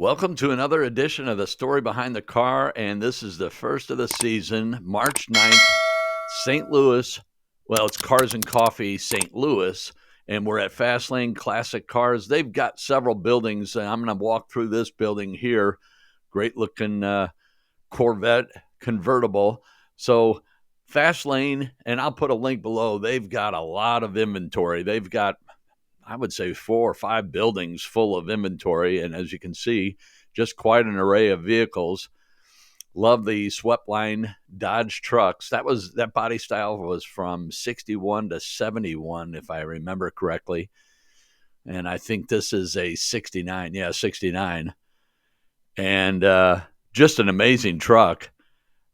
Welcome to another edition of the Story Behind the Car, and this is the first of the season, March 9th, St. Louis. Well, it's Cars and Coffee, St. Louis, and we're at Fastlane Classic Cars. They've got several buildings, and I'm going to walk through this building here. Great-looking Corvette convertible. So Fastlane, and I'll put a link below, they've got a lot of inventory. They've got, I would say, 4 or 5 buildings full of inventory. And as you can see, just quite an array of vehicles. Love the swept line Dodge trucks. That body style was from 61 to 71, if I remember correctly. And I think this is a 69. Yeah, 69. And just an amazing truck.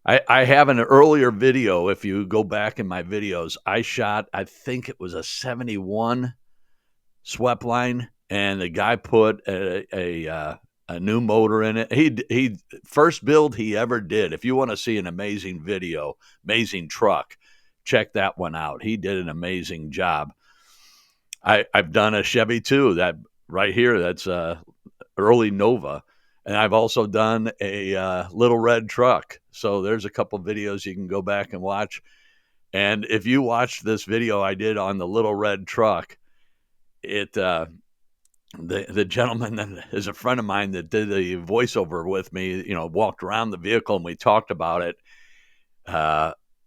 I have an earlier video. If you go back in my videos, I shot, I think it was a 71 swept line, and the guy put a new motor in it. He first build he ever did. If you want to see an amazing video, amazing truck, check that one out. He did an amazing job. I've done a Chevy too. That right here, that's early Nova. And I've also done a little red truck. So there's a couple videos you can go back and watch. And if you watch this video I did on the little red truck, the gentleman that is a friend of mine that did the voiceover with me, walked around the vehicle and we talked about it.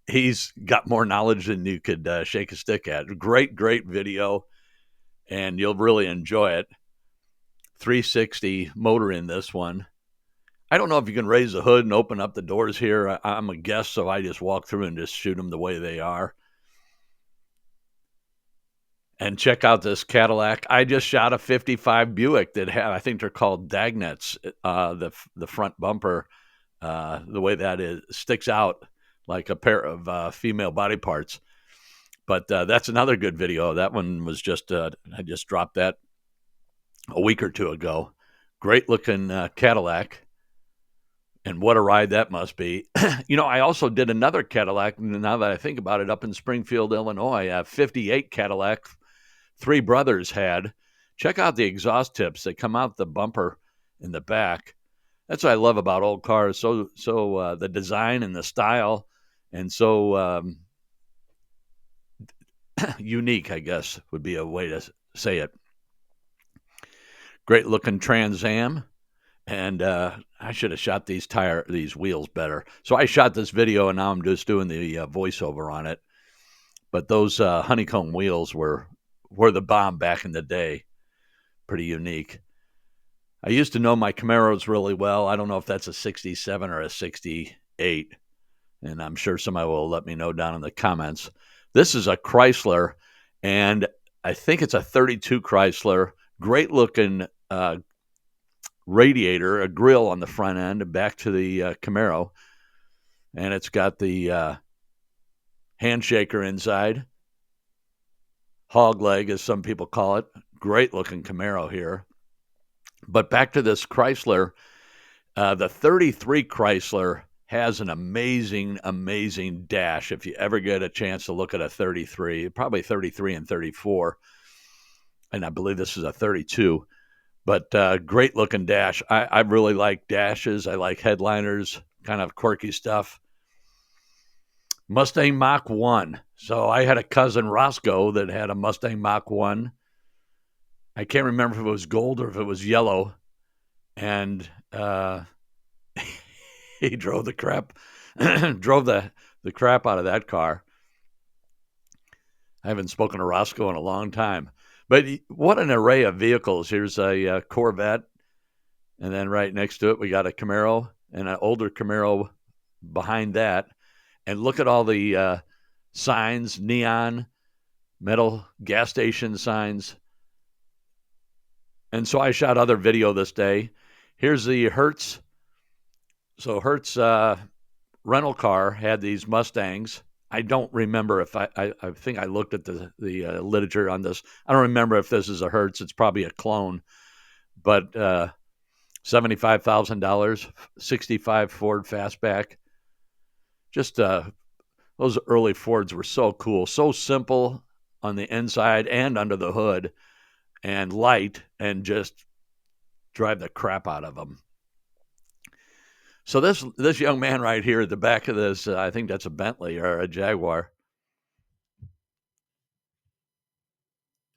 He's got more knowledge than you could shake a stick at. Great video, and you'll really enjoy it. 360 motor in this one. I don't know if you can raise the hood and open up the doors here. I'm a guest, so I just walk through and just shoot them the way they are. And check out this Cadillac. I just shot a 55 Buick that had, I think they're called Dagnets. The front bumper, the way that is, sticks out like a pair of female body parts. But that's another good video. That one was just, I just dropped that a week or two ago. Great looking Cadillac. And what a ride that must be. I also did another Cadillac, now that I think about it, up in Springfield, Illinois, a 58 Cadillac 3 brothers had. Check out the exhaust tips. They come out the bumper in the back. That's what I love about old cars. So the design and the style, and so unique, I guess, would be a way to say it. Great looking Trans Am. And I should have shot these wheels better. So I shot this video, and now I'm just doing the voiceover on it. But those honeycomb wheels were the bomb back in the day. Pretty unique. I used to know my Camaros really well. I don't know if that's a 67 or a 68. And I'm sure somebody will let me know down in the comments. This is a Chrysler, and I think it's a 32 Chrysler. Great looking radiator, a grill on the front end, and back to the Camaro. And it's got the handshaker inside. Hog leg, as some people call it. Great looking Camaro here. But back to this Chrysler. The 33 Chrysler has an amazing dash. If you ever get a chance to look at a 33, probably 33 and 34. And I believe this is a 32. But great looking dash. I really like dashes. I like headliners, kind of quirky stuff. Mustang Mach 1. So I had a cousin, Roscoe, that had a Mustang Mach 1. I can't remember if it was gold or if it was yellow. And he drove the crap out of that car. I haven't spoken to Roscoe in a long time. But what an array of vehicles. Here's a Corvette, and then right next to it, we got a Camaro and an older Camaro behind that. And look at all the signs, neon, metal gas station signs. And so I shot other video this day. Here's the Hertz. So Hertz rental car had these Mustangs. I don't remember if I think I looked at the literature on this. I don't remember if this is a Hertz. It's probably a clone. But $75,000, 65 Ford Fastback. Just those early Fords were so cool, so simple on the inside and under the hood, and light, and just drive the crap out of them. So this young man right here at the back of this, I think that's a Bentley or a Jaguar.